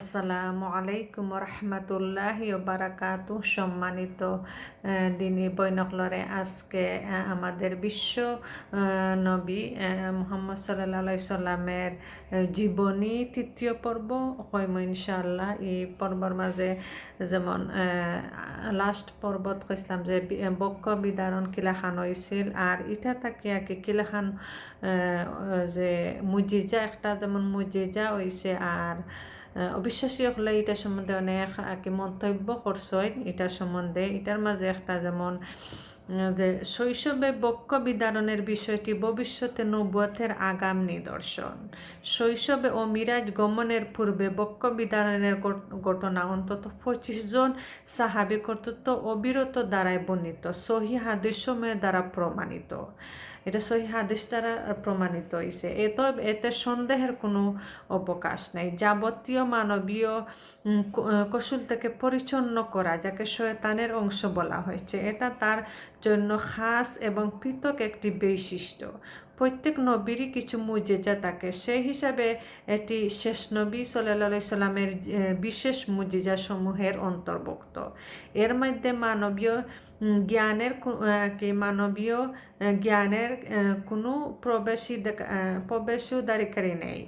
আসসালামু আলাইকুম রহমতুল্লাহি বারাকাতু। সম্মানিত দিনী বৈনকলরে আজকে আমাদের বিশ্ব নবী মুহাম্মদ সাল্লাল্লাহু সাল্লামের জীবনী তৃতীয় পর্ব হইম ইনশাআল্লাহ। এই পর্বর মাঝে যেমন লাস্ট পর্বত কইছিলাম যে বক্ষ বিদারণ কিলাখান হয়েছিল, আর এটা তাকে আগে কিলাখান যে মুজিজা একটা যেমন মুজিজা হয়েছে। আর অবিশ্বাসী হলে এটার সম্বন্ধে অনেক মন্তব্য করছেন এটার সম্বন্ধে। এটার মাঝে একটা যেমন যে শৈশবে বক্ষ বিদারণের বিষয়টি ভবিষ্যতে নবুয়তের আগাম নিদর্শন। শৈশবে ও মিরাজ গমনের পূর্বে বক্ষ বিদারণের ঘটনা অন্তত 25 জন সাহাবী কর্তৃত্ব অবিরত দ্বারাই বর্ণিত, সহি হাদিস সময়ের দ্বারা প্রমাণিত। এটা সহি হাদিস দ্বারা প্রমাণিত হয়েছে। এতে সন্দেহের কোনো অবকাশ নেই। যাবতীয় মানবীয় কৌশল থেকে পরিচ্ছন্ন করা, যাকে শয়তানের অংশ বলা হয়েছে, এটা তার জন্য খাস এবং পৃথক একটি বৈশিষ্ট্য। প্রত্যেক নবীরই কিছু মুজিজা থাকে, সেই হিসাবে এটি শেষ নবী সাল্লাল্লাহু আলাইহি সাল্লামের বিশেষ মুজিজা সমূহের অন্তর্ভুক্ত। এর মধ্যে মানবীয় জ্ঞানের কোনো প্রবেশাধিকারী নেই।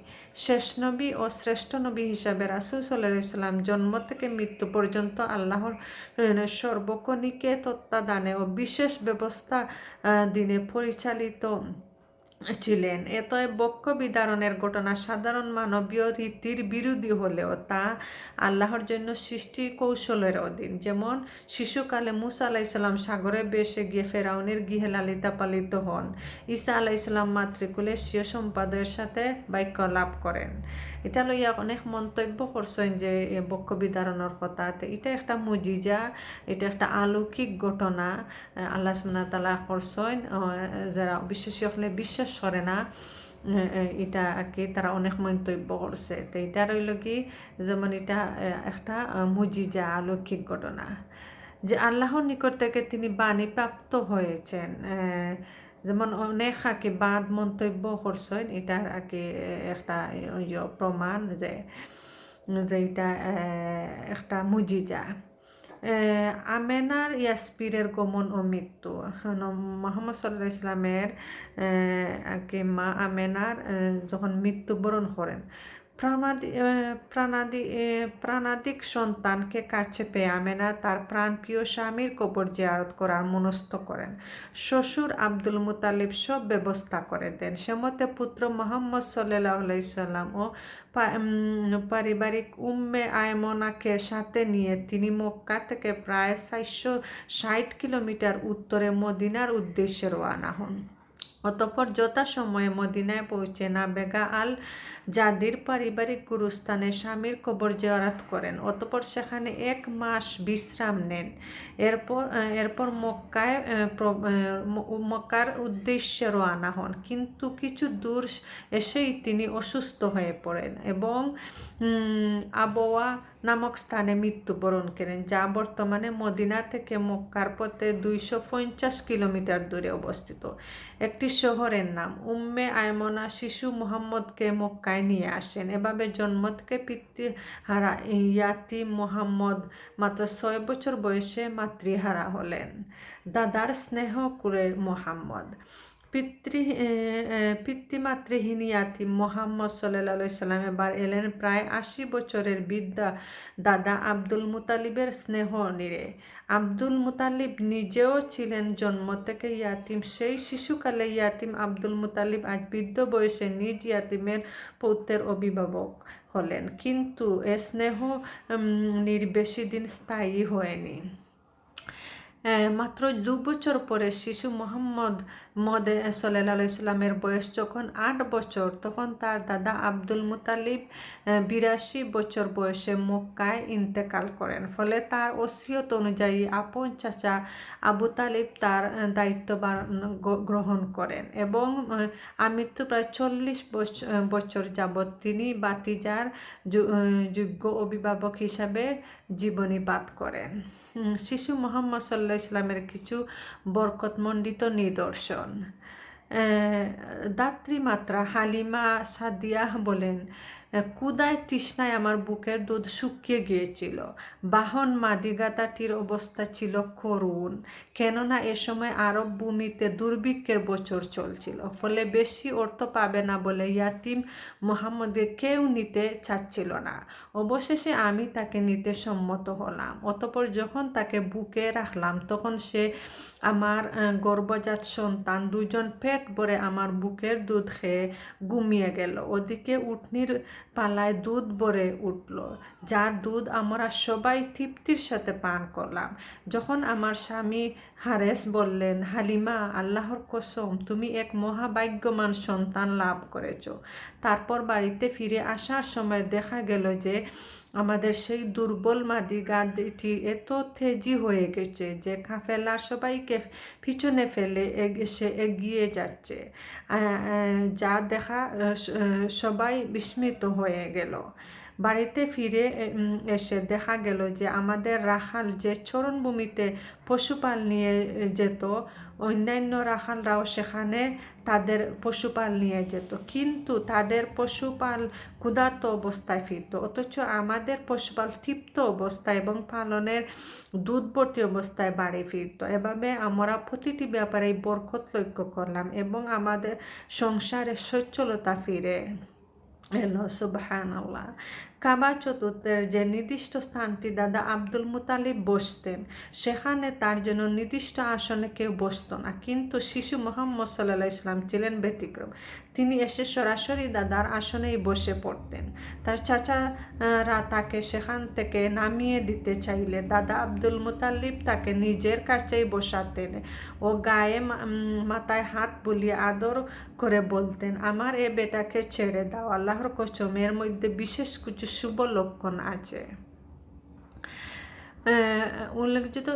শেষ নবী ও শ্রেষ্ঠ নবী হিসাবে রাসূল সাল্লাল্লাহু আলাইহি সাল্লাম জন্ম থেকে মৃত্যু পর্যন্ত আল্লাহর সর্বক্ষণিকে তত্ত্বাবধানে ও বিশেষ ব্যবস্থা দিনে পরিচালিত ছিলেন। এতএ বক্ষ বিদারণের ঘটনা সাধারণ মানবীয় রীতির বিরোধী হলেও তা আল্লাহর জন্য সৃষ্টির কৌশলের অধীন। যেমন শিশুকালে মুসা আলাইসাল্লাম সাগরে বেসে গিয়ে ফেরাউনের গৃহে লালিতা পালিত হন। ঈসা আলাইসাল্লাম মাতৃকুলে স্বীয় সম্পাদকের সাথে বাক্য লাভ করেন। এটা লইয়া অনেক মন্তব্য করছেন যে বক্ষ বিদারণের কথা। এটা একটা মুজিজা, এটা একটা অলৌকিক ঘটনা আল্লাহ সুবহানাহু ওয়া তাআলা করছেন। যারা বিশ্বাসী হলে বিশ্বাস করে না এটা কি তারা অনেক মন্তব্য করছে। তো এটা রইল কি যেমন এটা একটা মুজিজা, অলৌকিক ঘটনা যে আল্লাহর নিকট থেকে তিনি বাণী প্রাপ্ত হয়েছেন। যেমন অনেক বাদ মন্তব্য করছেন, এটার একটা প্রমাণ যে এটা একটা মুজিজা। আমেনার ইয়াসপিরের গমন ও মৃত্যু। মুহাম্মদ সাল্লাল্লাহু আলাইহি ওয়াসাল্লামের মা আমেনার যখন মৃত্যুবরণ করেন, প্রাণাদিক সন্তানকে কাছে পেয়ে আমেনা তার প্রাণপ্রিয় স্বামীর কবর জিয়ারত করার মনস্থ করেন। শ্বশুর আব্দুল মুতালিব সব ব্যবস্থা করে দেন। সেমতে পুত্র মুহাম্মদ সাল্লাল্লাহু আলাইহি ওয়াসাল্লাম ও পারিবারিক উম্মে আয়মনাকে সাথে নিয়ে তিনি মক্কা থেকে প্রায় 460 কিলোমিটার উত্তরে মদিনার উদ্দেশ্যে রওনা হন। অতঃপর যথাসময়ে মদিনায় পৌঁছে নাবেগা আল জাদির পারিবারিক গুরুস্থানে স্বামীর কবর জিয়ারত করেন। অতঃপর সেখানে 1 মাস বিশ্রাম নেন। এরপর মক্কার উদ্দেশ্যে রওনা হন। কিন্তু কিছু দূর এসেই তিনি অসুস্থ হয়ে পড়েন এবং আবওয়া নামক স্থানে মৃত্যুবরণ করেন, যা বর্তমানে মদিনা থেকে মক্কার পথে 250 কিলোমিটার দূরে অবস্থিত। একটি শহরের নাম। উম্মে আয়মনা শিশু মুহাম্মদকে মক্কায় নিয়ে আসেন। এভাবে জন্ম থেকে পিতৃহারা ইয়াতিম মুহাম্মদ মাত্র 6 বছর বয়সে মাতৃহারা হলেন। দাদার স্নেহ করে মুহাম্মদ পিতৃমাতৃহীন ইয়াতিম মুহাম্মদ সাল্লাল্লাহু আলাইহি সাল্লাম এবার এলেন প্রায় 80 বছরের বৃদ্ধা দাদা আব্দুল মুতালিবের স্নেহ নিরে। আব্দুল মুতালিব নিজেও ছিলেন জন্ম থেকে ইয়াতিম। সেই শিশুকালে ইয়াতিম আব্দুল মুতালিব আজ বৃদ্ধ বয়সে নিজ ইয়াতিমের পৌত্রের অভিভাবক হলেন। কিন্তু এ স্নেহ বেশি দিন স্থায়ী হয়নি। মাত্র 2 বছর পরে শিশু মুহাম্মদ সাল্লাল্লাহু আলাইহি সাল্লামের বয়স যখন 8 বছর, তখন তার দাদা আব্দুল মুতালিব 82 বছর বয়সে মক্কায় ইন্তেকাল করেন। ফলে তার ওসিয়ত অনুযায়ী আপন চাচা আবু তালিব তার দায়িত্ব গ্রহণ করেন এবং মৃত্যু প্রায় 40 বছর যাবৎ তিনি বাতিজার যোগ্য অভিভাবক হিসাবে জীবনীপাত করেন। শিশু মুহাম্মদ সাল্লাল্লাহু আলাইহি সাল্লামের কিছু বরকতমণ্ডিত নিদর্শন। দাত্রী মাত্রা হালিমা সাদিয়াহ বলেন, ক্ষুধায় তৃষ্ণায় আমার বুকের দুধ শুকিয়ে গিয়েছিল। বাহন মাদিগাতাটির অবস্থা ছিল করুণ, কেননা এ সময় আরব ভূমিতে দুর্ভিক্ষের বছর চলছিল। ফলে বেশি অর্থ পাবে না বলে ইয়াতিম মুহাম্মদকে কেউ নিতে চাচ্ছিল না। অবশেষে আমি তাকে নিতে সম্মত হলাম। অতঃপর যখন তাকে বুকে রাখলাম তখন সে আমার গর্ভজাত সন্তান দুজন পেট ভরে আমার বুকের দুধ খেয়ে ঘুমিয়ে গেল। ওদিকে উটনির পালায় দুধ ভরে উঠল, যার দুধ আমরা সবাই তৃপ্তির সাথে পান করলাম। যখন আমার স্বামী হারেস বললেন, হালিমা, আল্লাহর কসম, তুমি এক মহাভাগ্যবান সন্তান লাভ করেছ। তারপর বাড়িতে ফিরে আসার সময় দেখা গেল যে আমাদের সেই দুর্বল মাদি গাড়িটি এত তেজি হয়ে গেছে যে কাফেলার সবাইকে পিছনে ফেলে সে এগিয়ে যাচ্ছে, যা দেখা সবাই বিস্মিত হয়ে গেল। বাড়িতে ফিরে এসে দেখা গেল যে আমাদের রাখাল যে চরণভূমিতে পশুপাল নিয়ে যেত, অন্যান্য রাখালরাও সেখানে তাদের পশুপাল নিয়ে যেত, কিন্তু তাদের পশুপাল ক্ষুধার্ত অবস্থায় ফিরত, অথচ আমাদের পশুপাল তৃপ্ত অবস্থায় এবং পালনের দুধবর্তী অবস্থায় বাড়ি ফিরত। এভাবে আমরা প্রতিটি ব্যাপারে বরকত লক্ষ্য করলাম এবং আমাদের সংসারে সচ্ছলতা ফিরে এলো। সুবহানাল্লাহ। কাবা চতুর্থের যে নির্দিষ্ট স্থানটি দাদা আব্দুল মুতালিব বসতেন, সেখানে তার জন্য নির্দিষ্ট আসনে কেউ বসত না, কিন্তু শিশু মোহাম্মদ সাল্লাল্লাহু আলাইহি ওয়াসাল্লাম ছিলেন ব্যতিক্রম। তিনি এসে সরাসরি দাদার আসনেই বসে পড়তেন। তার চাচারা তাকে সেখান থেকে নামিয়ে দিতে চাইলে দাদা আব্দুল মুতালিব তাকে নিজের কাছেই বসাতেন ও গায়ে মাথায় হাত বুলিয়ে আদর করে বলতেন, আমার এ বেটাকে ছেড়ে দাও, আল্লাহর কসম এর মধ্যে বিশেষ কিছু শুভ লক্ষণ আছে। উল্লেখযোগ্য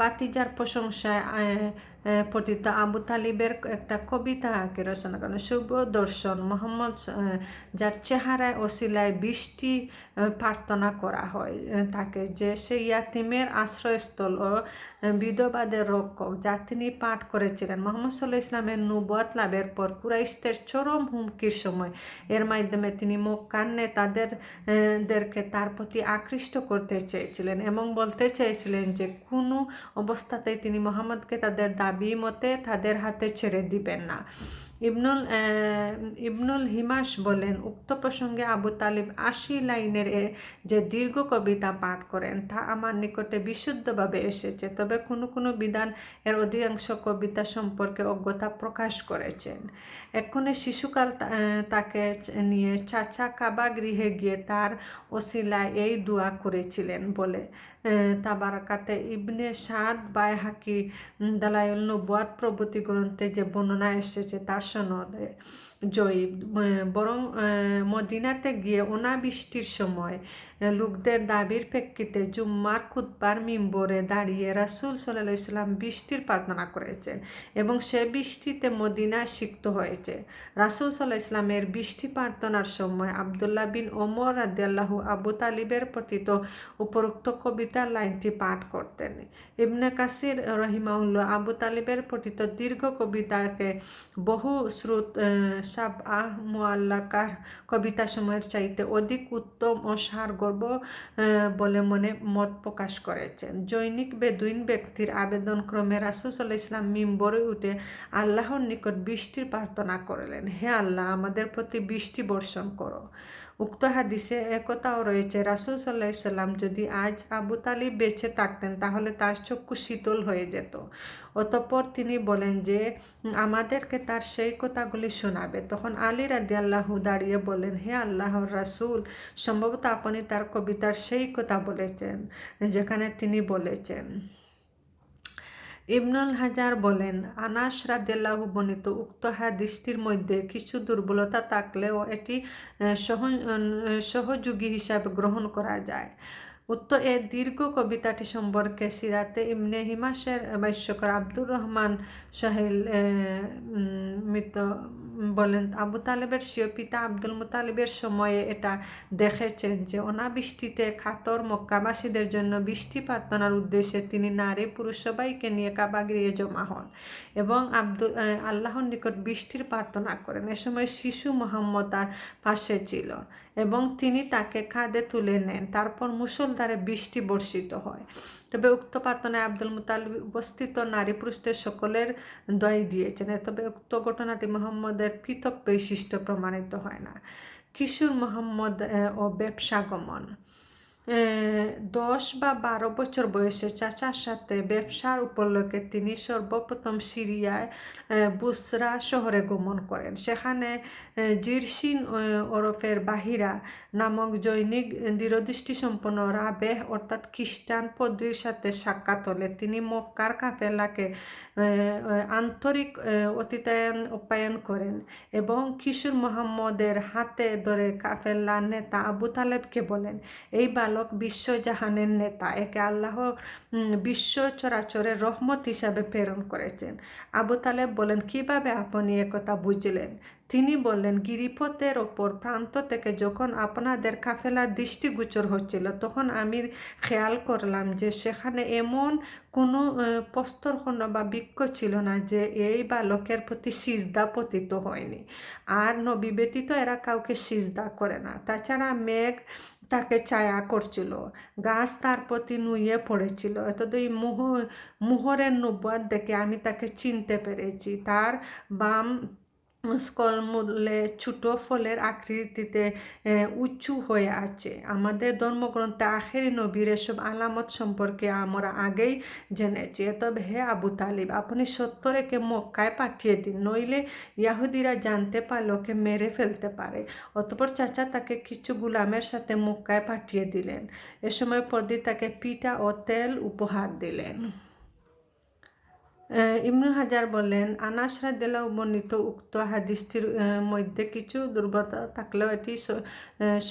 বাতিজার প্রশংসায় পঠিত আবু তালিবের একটা কবিতাকে রচনা করেন। শুভ দর্শন মোহাম্মদ, যার চেহারায় ওসিলায় 20টি প্রার্থনা করা হয় তাকে, যে সেই ইয়াতিমের আশ্রয়স্থল ও বিধবাদের রক্ষক, যা তিনি পাঠ করেছিলেন মোহাম্মদ সাল্লাল্লাহু আলাইহি ইসলামের নবুয়ত লাভের পর কুরাইশদের চরম হুমকির সময়। এর মাধ্যমে তিনি মক্কার নেতাদেরকে তার প্রতি আকৃষ্ট করতে চেয়েছিলেন এবং বলতে চেয়েছিলেন যে কোনো অবস্থাতেই তিনি মোহাম্মদকে তাদের দাবি মতে তাদের হাতে ছেড়ে দিবেন না। ইবনুল হিমাস বলেন, উক্ত প্রসঙ্গে আবু তালিব 80 লাইনের যে দীর্ঘ কবিতা পাঠ করেন তা আমার নিকটে বিশুদ্ধভাবে এসেছে, তবে কোনো কোনো বিধান এর অধিকাংশ কবিতা সম্পর্কে অজ্ঞতা প্রকাশ করেছেন। এক্ষণে শিশুকাল তাকে নিয়ে চাচা কাবা গৃহে গিয়ে তার ওসিলায় এই দোয়া করেছিলেন বলে তাবারাকাতে ইবনে সাদ, বাইহাকি, দালাইল নবুয়াত প্রভৃতি গ্রন্থে যে বর্ণনা এসেছে তার সনদে জয়ীব। বরং মদিনাতে গিয়ে অনাবৃষ্টির সময় লোকদের দাবির প্রেক্ষিতে জুম্মার খুতবার মিম্বরে দাঁড়িয়ে রাসূল সাল্লাল্লাহু আলাইহি ওয়াসাল্লাম বৃষ্টির প্রার্থনা করেছেন এবং সে বৃষ্টিতে মদিনা সিক্ত হয়েছে। রাসূল সাল্লাল্লাহু আলাইহি ওয়াসাল্লামের বৃষ্টি প্রার্থনার সময় আব্দুল্লাহ বিন ওমর রাদিয়াল্লাহু আবু তালিবের পঠিত উপরোক্ত কবিতার লাইনটি পাঠ করতেন। ইবনে কাসির রহিমাহুল্লাহ আবু তালিবের পঠিত দীর্ঘ কবিতাকে বহু শ্রুত সাবআহ মুআল্লাকার কবিতা সময়ের চাইতে অধিক উত্তম ও সারগর্ভ বলে মত প্রকাশ করেছেন। জৈনিক বেদুইন ব্যক্তির আবেদন ক্রমে রাসূল সাল্লাল্লাহু আলাইহি ওয়াসাল্লাম মিম্বরে উঠে আল্লাহর নিকট বৃষ্টির প্রার্থনা করলেন, হে আল্লাহ, আমাদের প্রতি বৃষ্টি বর্ষণ করো। উক্ত হাদিসে একথাও রয়েছে, রাসূল সাল্লাল্লাহু আলাইহি ওয়াসাল্লাম যদি আজ আবু তালিব বেঁচে থাকতেন তাহলে তার চক্ষু শীতল হয়ে যেত। অতঃপর তিনি বলেন যে আমাদেরকে তার সেই কথাগুলি শোনাবে। তখন আলী রাদিয়াল্লাহু দাঁড়িয়ে বলেন, হে আল্লাহর রাসূল, সম্ভবত আপনি তার কবিতার সেই কথা বলেছেন যেখানে তিনি বলেছেন। ইবনুল হাজার বলেন, আনাস রাদিয়াল্লাহু বর্ণিত উক্ত হাদিসটির মধ্যে কিছু দুর্বলতা থাকলেও এটি সহযোগী হিসাবে গ্রহণ করা যায়। উক্ত এ দীর্ঘ কবিতাটি সম্পর্কে সিরাতে ইবনে হিমাসের ভাষ্যকার আব্দুর রহমান সাহিল মৃত বলেন, আবু তালেবের স্বীয় পিতা আব্দুল মুতালিবের সময়ে এটা দেখেছেন যে অনাবৃষ্টিতে কাতর মক্কাবাসীদের জন্য বৃষ্টি প্রার্থনার উদ্দেশ্যে তিনি নারী পুরুষ সবাইকে নিয়ে কাবা গৃহে জমা হন এবং আল্লাহর নিকট বৃষ্টির প্রার্থনা করেন। এ সময় শিশু মুহাম্মদ তার পাশে ছিল। এবং তিনি তাকে কাঁধে তুলে নেন। তারপর মুষলধারে বৃষ্টি বর্ষিত হয়। তবে উক্ত প্রার্থনায় আব্দুল মুতালিব উপস্থিত নারী পুরুষদের সকলের দোয়াই দিয়েছেন। তবে উক্ত ঘটনাটি মুহাম্মদের পৃথক বৈশিষ্ট্য প্রমাণিত হয় না। কিশোর মুহাম্মদ ও ব্যবসা গমন। 10 বা 12 বছর বয়সে চাচার সাথে ব্যবসার উপলক্ষে তিনি সর্বপ্রথম সিরিয়ায় বুসরা শহরে গমন করেন। সেখানে জিরসিন ওরফের বাহিরা নামক জৈনিক দৃঢ়দৃষ্টিসম্পন্ন রাবেহ অর্থাৎ খ্রিস্টান পদ্রির সাথে সাক্ষাৎ হলে তিনি মক্কার কাফেলাকে আন্তরিক আপ্যায়ন করেন এবং কিশোর মুহাম্মদের হাতে ধরে কাফেলার নেতা আবু তালেবকে বলেন, এই বালক বিশ্বজাহানের নেতা, একে আল্লাহ বিশ্ব চরাচরের রহমত হিসাবে প্রেরণ করেছেন। আবু তালেব বলেন, কিভাবে আপনি একথা বুঝলেন? তিনি বললেন, গিরিপথের ওপর প্রান্ত থেকে যখন আপনাদের কাফেলার দৃষ্টিগোচর হচ্ছিল তখন আমি খেয়াল করলাম যে সেখানে এমন কোনো প্রস্তরখণ্ড বা বৃক্ষ ছিল না যে এই বালকের প্রতি সিজদা পতিত হয়নি। আর নবী ব্যতীত এরা কাউকে সিজদা করে না। তাছাড়া মেঘ তাকে ছায়া করছিল, গাছ তার প্রতি নুয়ে পড়েছিল। অর্থাৎ এই মুহরের নবুয়াত দেখে আমি তাকে চিনতে পেরেছি। তার বাম স্কলমূলে ছোট ফলের আকৃতিতে উঁচু হয়ে আছে। আমাদের ধর্মগ্রন্থে আখেরি নবীর এসব আলামত সম্পর্কে আমরা আগেই জেনেছি। তবে হে আবু তালিব, আপনি সত্য রেখে মক্কায় পাঠিয়ে দিন, নইলে ইয়াহুদিরা জানতে পারলে ওকে মেরে ফেলতে পারে। অতঃপর চাচা তাকে কিছু গুলামের সাথে মক্কায় পাঠিয়ে দিলেন। এ সময় পদ্রি তাকে পিঠা ও তেল উপহার দিলেন। ইবনু হাজার বলেন, আনাস রাদিয়াল্লাহু বর্ণিত উক্ত হাদিসটির মধ্যে কিছু দুর্বলতা থাকলেও এটি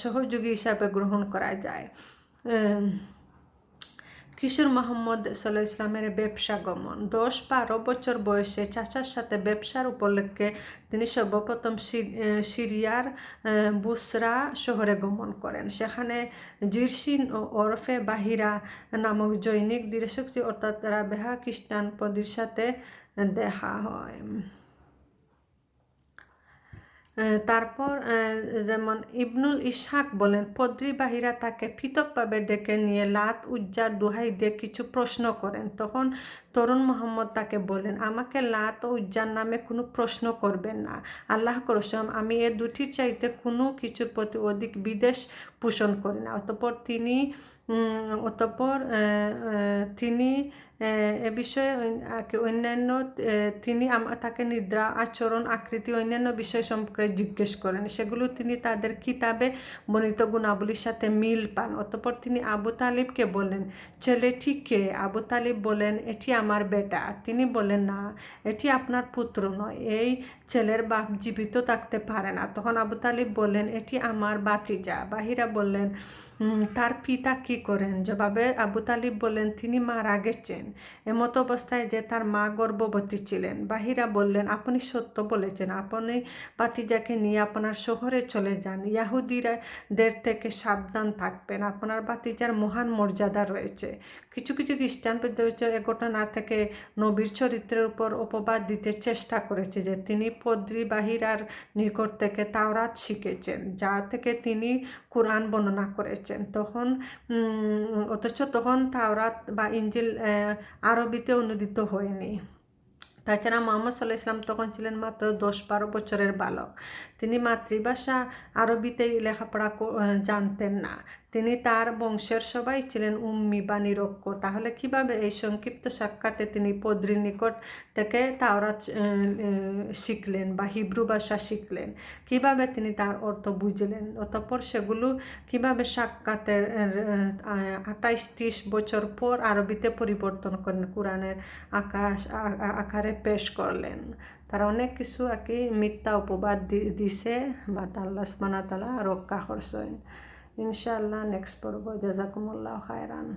সহযোগী হিসাবে গ্রহণ করা যায়। কিশোর মুহাম্মদ সাল্লাল্লাহু আলাইহি ইসলামের ব্যবসা গমন। 10-12 বছর বয়সে চাচার সাথে ব্যবসার উপলক্ষে তিনি সর্বপ্রথম সিরিয়ার বুসরা শহরে গমন করেন। সেখানে জিরসিন ওরফে বাহিরা নামক জৈনিক দৃঢ়শক্তি অর্থাৎ রাবেহা খ্রিস্টান পদ্রির সাথে দেখা হয়। তারপর যেমন ইবনুল ইসহাক বলেন, পদ্রি বাহিরা তাকে পৃথকভাবে ডেকে নিয়ে লাত উজ্জার দোহাই দিয়ে কিছু প্রশ্ন করেন। তখন তরুণ মোহাম্মদ তাকে বলেন, আমাকে লাত ও উজ্জার নামে কোনো প্রশ্ন করবেন না। আল্লাহ কসম, আমি এ দুটির চাইতে কোনো কিছুর প্রতি অধিক বিদ্বেষ পোষণ করি না। অতঃপর তিনি এ বিষয়ে অন্যান্য তিনি তাকে নিদ্রা, আচরণ, আকৃতি, অন্যান্য বিষয় সম্পর্কে জিজ্ঞেস করেন। সেগুলো তিনি তাদের কিতাবে বর্ণিত গুণাবলীর সাথে মিল পান। অতঃপর তিনি আবু তালিবকে বলেন, ছেলেটি কে? আবু তালিব বলেন, এটি আমার বেটা। তিনি বলেন, না, এটি আপনার পুত্র নয়, এই ছেলের বাপ জীবিত থাকতে পারে না। তখন আবু তালিব বললেন, এটি আমার ভাতিজা। বাহিরা বললেন, তার পিতা কি করেন? জবাবে আবু তালিব বললেন, তিনি মারা গেছেন, এমতো অবস্থায় যে তার মা গর্ভবতী ছিলেন। বাহিরা বললেন, আপনি সত্য বলেছেন, আপনি ভাতিজাকে নিয়ে আপনার শহরে চলে যান, ইয়াহুদিদের থেকে সাবধান থাকবেন, আপনার ভাতিজার মহান মর্যাদা রয়েছে। কিছু কিছু খ্রিস্টান এ ঘটনা থেকে নবীর চরিত্রের উপর অপবাদ দিতে চেষ্টা করেছে যে তিনি পদ্রি বাহিরার নিকট থেকে তাওরাত শিখেছেন, যা থেকে তিনি কোরআন বর্ণনা করেছেন। অথচ তখন তাওরাত বা ইনজিল আরবিতে অনুদিত হয়নি। তাছাড়া মুহাম্মদ সাল্লাল্লাহু আলাইহি ওয়াসাল্লাম তখন ছিলেন মাত্র 10-12 বছরের বালক। তিনি মাতৃভাষা আরবিতেই লেখাপড়া জানতেন না। তিনি তার বংশের সবাই ছিলেন উম্মি বা নিরক্ষর। তাহলে কিভাবে এই সংক্ষিপ্ত সাক্ষাতে তিনি পদ্রির নিকট থেকে তাওরাত শিখলেন বা হিব্রু ভাষা শিখলেন? কিভাবে তিনি তার অর্থ বুঝলেন? অতঃপর সেগুলো কিভাবে সাক্ষাতের 28-30 বছর পর আরবিতে পরিবর্তন করেন, কোরআনের আকারে পেশ করলেন? তারা অনেক কিছু মিথ্যা অপবাদ দিছে, বাট আল্লাহ সুবহানাহু ওয়া তাআলা রক্ষা করছেন। ইনশাআল্লাহ নেক্সট পর্ব। জাযাকুমুল্লাহু খায়রান।